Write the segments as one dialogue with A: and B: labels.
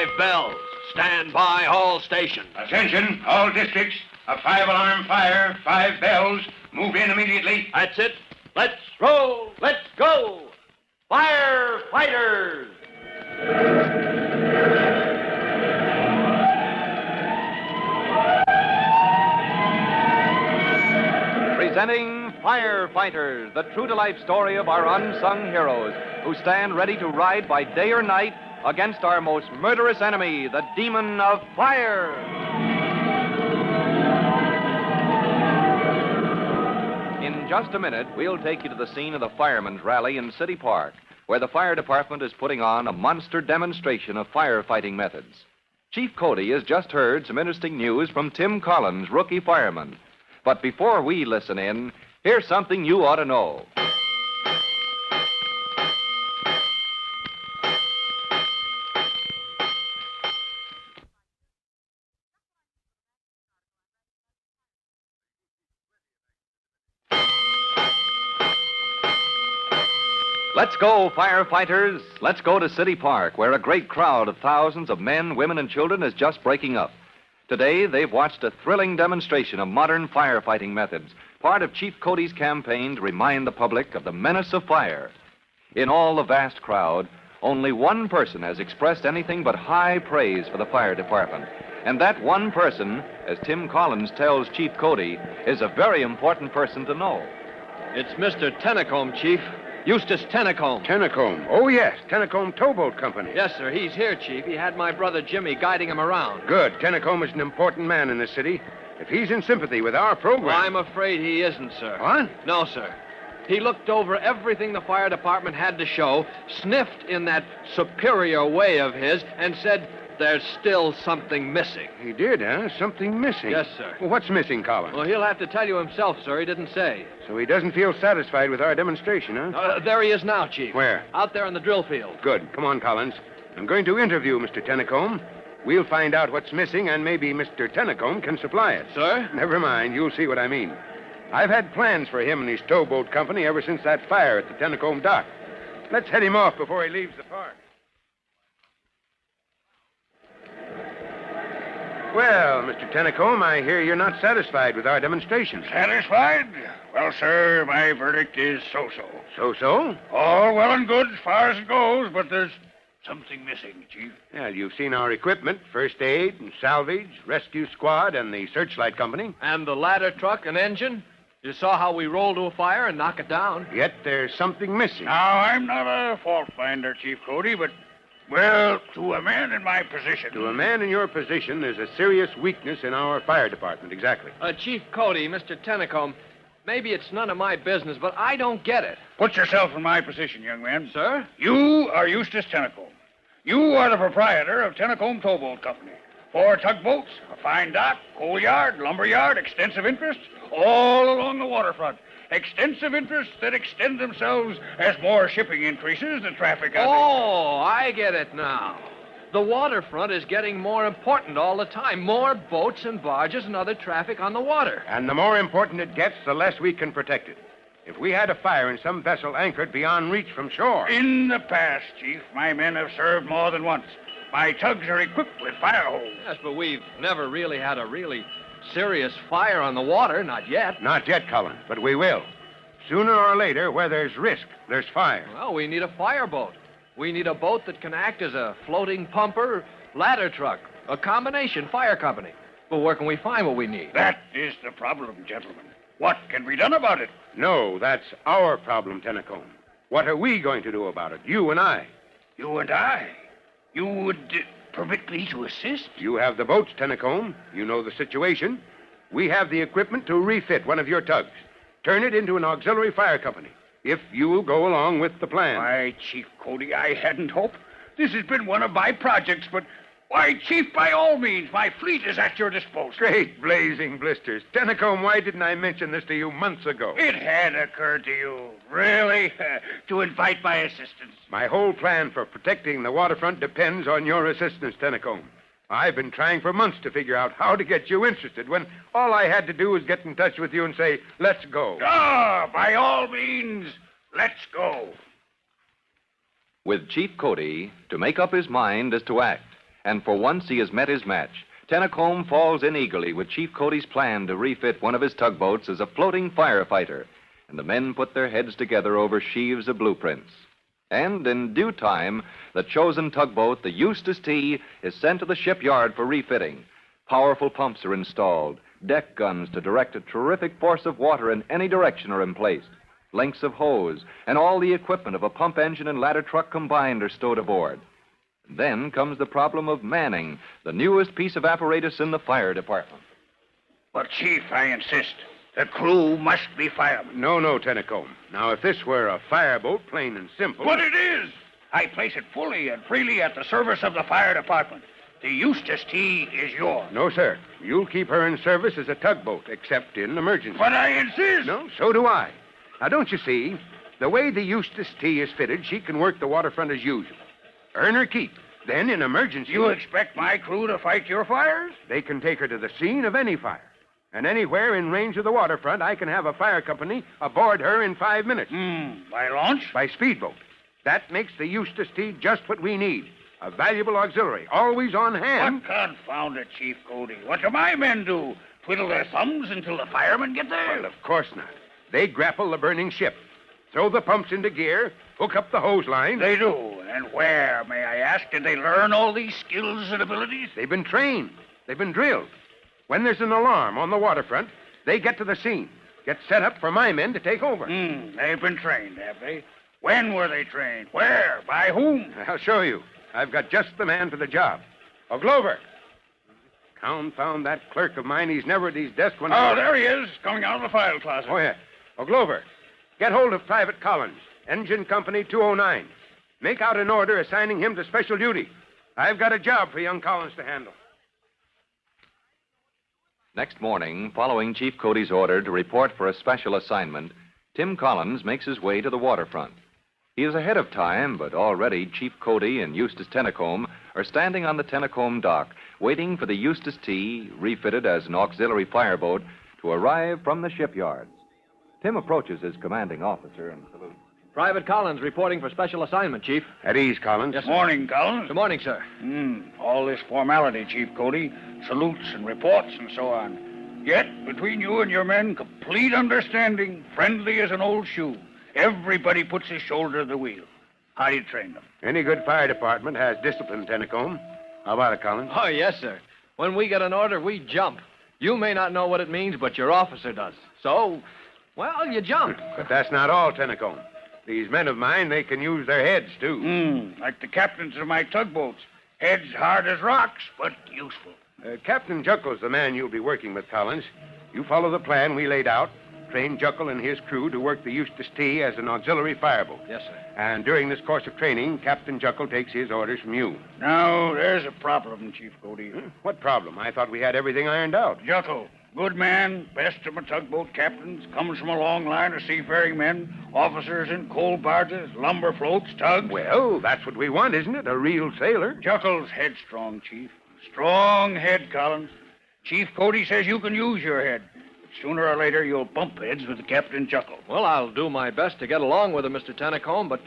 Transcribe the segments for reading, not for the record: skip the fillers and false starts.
A: 5 bells. Stand by all stations.
B: Attention, all districts. A 5-alarm fire, 5 bells. Move in immediately.
A: That's it. Let's roll. Let's go. Firefighters!
C: Presenting Firefighters, the true-to-life story of our unsung heroes who stand ready to ride by day or night against our most murderous enemy, the demon of fire. In just a minute, we'll take you to the scene of the firemen's rally in City Park, where the fire department is putting on a monster demonstration of firefighting methods. Chief Cody has just heard some interesting news from Tim Collins, rookie fireman. But before we listen in, here's something you ought to know. Let's go, firefighters. Let's go to City Park, where a great crowd of thousands of men, women, and children is just breaking up. Today, they've watched a thrilling demonstration of modern firefighting methods, part of Chief Cody's campaign to remind the public of the menace of fire. In all the vast crowd, only one person has expressed anything but high praise for the fire department. And that one person, as Tim Collins tells Chief Cody, is a very important person to know.
A: It's Mr. Tennecombe, Chief. Eustace Tennecombe.
B: Tennecombe. Oh, yes. Tennecombe Towboat Company.
A: Yes, sir. He's here, Chief. He had my brother Jimmy guiding him around.
B: Good. Tennecombe is an important man in this city. If he's in sympathy with our program...
A: Well, I'm afraid he isn't, sir.
B: What?
A: No, sir. He looked over everything the fire department had to show, sniffed in that superior way of his, and said, there's still something missing.
B: He did, huh? Something missing.
A: Yes, sir.
B: Well, what's missing, Collins?
A: Well, he'll have to tell you himself, sir. He didn't say.
B: So he doesn't feel satisfied with our demonstration, huh?
A: There he is now, Chief.
B: Where?
A: Out there in the drill field.
B: Good. Come on, Collins. I'm going to interview Mr. Tennecombe. We'll find out what's missing, and maybe Mr. Tennecombe can supply it.
A: Sir?
B: Never mind. You'll see what I mean. I've had plans for him and his towboat company ever since that fire at the Tennecombe dock. Let's head him off before he leaves the park. Well, Mr. Tennecombe, I hear you're not satisfied with our demonstration.
D: Satisfied? Well, sir, my verdict is so-so.
B: So-so?
D: All well and good as far as it goes, but there's something missing, Chief.
B: Well, you've seen our equipment, first aid and salvage, rescue squad, and the searchlight company.
A: And the ladder truck and engine? You saw how we roll to a fire and knock it down.
B: Yet there's something missing.
D: Now, I'm not a fault finder, Chief Cody, but, well, to a man in my position...
B: To a man in your position, there's a serious weakness in our fire department, exactly.
A: Chief Cody, Mr. Tennecombe, maybe it's none of my business, but I don't get it.
D: Put yourself in my position, young man.
A: Sir?
D: You are Eustace Tennecombe. You are the proprietor of Tennecombe Towboat Company. 4 tugboats, a fine dock, coal yard, lumber yard, extensive interests, all along the waterfront. Extensive interests that extend themselves as more shipping increases the traffic on
A: Oh, I get it now. The waterfront is getting more important all the time. More boats and barges and other traffic on the water.
B: And the more important it gets, the less we can protect it. If we had a fire in some vessel anchored beyond reach from shore...
D: In the past, Chief, my men have served more than once. My tugs are equipped with fire hoses.
A: Yes, but we've never really had a really serious fire on the water, not yet.
B: Not yet, Collins, but we will. Sooner or later, where there's risk, there's fire.
A: Well, we need a fireboat. We need a boat that can act as a floating pumper, ladder truck, a combination fire company. Well, where can we find what we need?
D: That is the problem, gentlemen. What can be done about it?
B: No, that's our problem, Tennecombe. What are we going to do about it, you and I?
D: You and I? You would permit me to assist?
B: You have the boats, Tennecombe. You know the situation. We have the equipment to refit one of your tugs. Turn it into an auxiliary fire company, if you will go along with the plan.
D: Why, Chief Cody, I hadn't hoped. This has been one of my projects, but... Why, Chief, by all means, my fleet is at your disposal.
B: Great blazing blisters. Tennecombe, why didn't I mention this to you months ago?
D: It had occurred to you, really, to invite my assistance.
B: My whole plan for protecting the waterfront depends on your assistance, Tennecombe. I've been trying for months to figure out how to get you interested when all I had to do was get in touch with you and say, let's go.
D: Ah, by all means, let's go.
C: With Chief Cody to make up his mind as to act, And for once he has met his match. Tennacombe falls in eagerly with Chief Cody's plan to refit one of his tugboats as a floating firefighter. And the men put their heads together over sheaves of blueprints. And in due time, the chosen tugboat, the Eustace T, is sent to the shipyard for refitting. Powerful pumps are installed. Deck guns to direct a terrific force of water in any direction are emplaced. Lengths of hose and all the equipment of a pump engine and ladder truck combined are stowed aboard. Then comes the problem of manning, the newest piece of apparatus in the fire department.
D: But, Chief, I insist. The crew must be firemen.
B: No, Tennacombe. Now, if this were a fireboat, plain and simple...
D: But it is! I place it fully and freely at the service of the fire department. The Eustace T is yours.
B: No, sir. You'll keep her in service as a tugboat, except in emergency.
D: But I insist!
B: No, so do I. Now, don't you see? The way the Eustace T is fitted, she can work the waterfront as usual. Earn her keep. Then, in emergency...
D: You expect my crew to fight your fires?
B: They can take her to the scene of any fire. And anywhere in range of the waterfront, I can have a fire company aboard her in 5 minutes.
D: By launch?
B: By speedboat. That makes the Eustace T just what we need. A valuable auxiliary, always on hand.
D: What confound it, Chief Cody? What do my men do? Twiddle their thumbs until the firemen get there?
B: Well, of course not. They grapple the burning ship, throw the pumps into gear, hook up the hose line.
D: They do. And where, may I ask, did they learn all these skills and abilities?
B: They've been trained. They've been drilled. When there's an alarm on the waterfront, they get to the scene, get set up for my men to take over.
D: They've been trained, have they? When were they trained? Where? By whom?
B: I'll show you. I've got just the man for the job. Oh, Glover. Confound that clerk of mine. He's never at his desk when...
D: Oh, there he is, coming out of the file closet.
B: Oh, yeah. Oh, Glover, get hold of Private Collins, Engine Company 209. Make out an order assigning him to special duty. I've got a job for young Collins to handle.
C: Next morning, following Chief Cody's order to report for a special assignment, Tim Collins makes his way to the waterfront. He is ahead of time, but already Chief Cody and Eustace Tennacombe are standing on the Tennacombe dock, waiting for the Eustace T, refitted as an auxiliary fireboat, to arrive from the shipyards. Tim approaches his commanding officer and salutes.
A: Private Collins reporting for special assignment, Chief.
B: At ease, Collins.
A: Yes, sir.
D: Morning, Collins.
A: Good morning, sir.
D: All this formality, Chief Cody. Salutes and reports and so on. Yet, between you and your men, complete understanding, friendly as an old shoe. Everybody puts his shoulder to the wheel. How do you train them?
B: Any good fire department has discipline, Tennacombe. How about it, Collins?
A: Oh, yes, sir. When we get an order, we jump. You may not know what it means, but your officer does. So, well, you jump.
B: But that's not all, Tennacombe. These men of mine, they can use their heads, too.
D: Like the captains of my tugboats. Heads hard as rocks, but useful.
B: Captain Juckle's the man you'll be working with, Collins. You follow the plan we laid out. Train Juckle and his crew to work the Eustace T as an auxiliary fireboat.
A: Yes, sir.
B: And during this course of training, Captain Juckle takes his orders from you.
D: Now, there's a problem, Chief Cody.
B: What problem? I thought we had everything ironed out.
D: Juckle, good man, best of my tugboat captains, comes from a long line of seafaring men, officers in coal barges, lumber floats, tugs.
B: Well, that's what we want, isn't it? A real sailor.
D: Juckle's headstrong, Chief. Strong head, Collins. Chief Cody says you can use your head. Sooner or later, you'll bump heads with Captain Juckle.
A: Well, I'll do my best to get along with him, Mr. Tennacombe, but...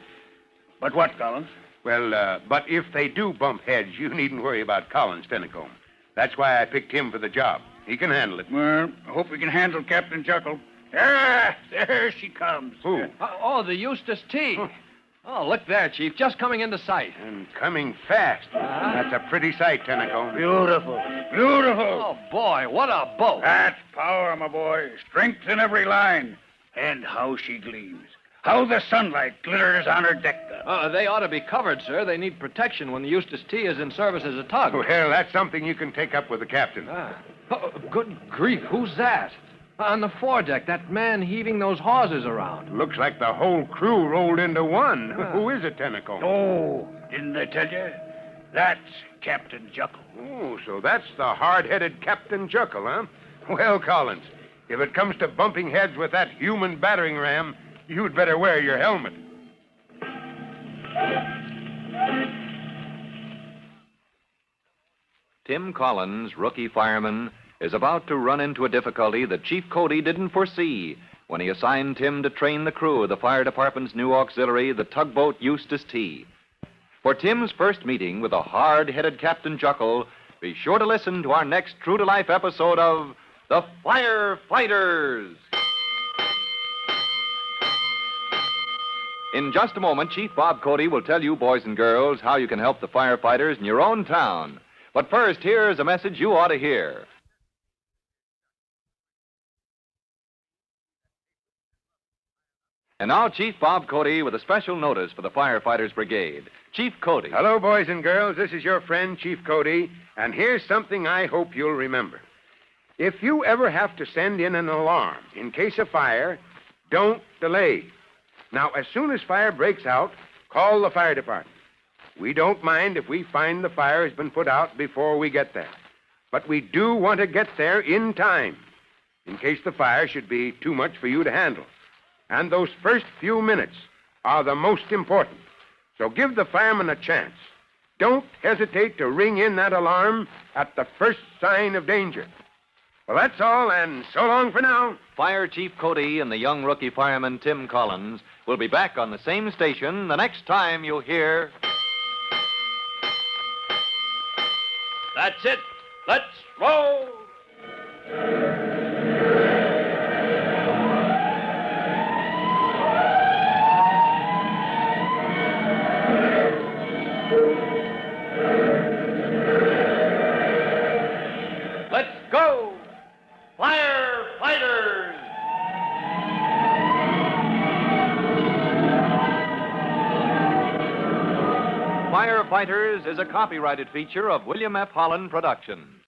D: But what, Collins?
B: Well, but if they do bump heads, you needn't worry about Collins, Tennacombe. That's why I picked him for the job. He can handle it.
D: Well, I hope we can handle Captain Juckle. Ah, there she comes.
B: Who?
A: The Eustace T. Oh, look there, Chief, just coming into sight.
B: And coming fast. That's a pretty sight, Tennacombe.
D: Beautiful. Beautiful.
A: Oh, boy, what a boat.
D: That's power, my boy. Strength in every line. And how she gleams. How the sunlight glitters on her deck.
A: They ought to be covered, sir. They need protection when the Eustace T is in service as a tug.
B: Well, that's something you can take up with the captain.
A: Oh, good grief, who's that? On the foredeck, that man heaving those hawsers around.
B: Looks like the whole crew rolled into one. Who is it, Tennacombe?
D: Oh, didn't I tell you? That's Captain Juckle.
B: Oh, so that's the hard-headed Captain Juckle, huh? Well, Collins, if it comes to bumping heads with that human battering ram, you'd better wear your helmet.
C: Tim Collins, rookie fireman, is about to run into a difficulty that Chief Cody didn't foresee when he assigned Tim to train the crew of the fire department's new auxiliary, the tugboat Eustace T. For Tim's first meeting with a hard-headed Captain Juckle, be sure to listen to our next true-to-life episode of The Firefighters. In just a moment, Chief Bob Cody will tell you, boys and girls, how you can help the firefighters in your own town. But first, here's a message you ought to hear. And now, Chief Bob Cody with a special notice for the Firefighters Brigade. Chief Cody.
B: Hello, boys and girls. This is your friend, Chief Cody, and here's something I hope you'll remember. If you ever have to send in an alarm in case of fire, don't delay. Now, as soon as fire breaks out, call the fire department. We don't mind if we find the fire has been put out before we get there. But we do want to get there in time, in case the fire should be too much for you to handle. And those first few minutes are the most important. So give the firemen a chance. Don't hesitate to ring in that alarm at the first sign of danger. Well, that's all, and so long for now.
C: Fire Chief Cody and the young rookie fireman Tim Collins will be back on the same station the next time you hear...
A: That's it. Let's roll. Let's go, firefighters!
C: Firefighters is a copyrighted feature of William F. Holland Productions.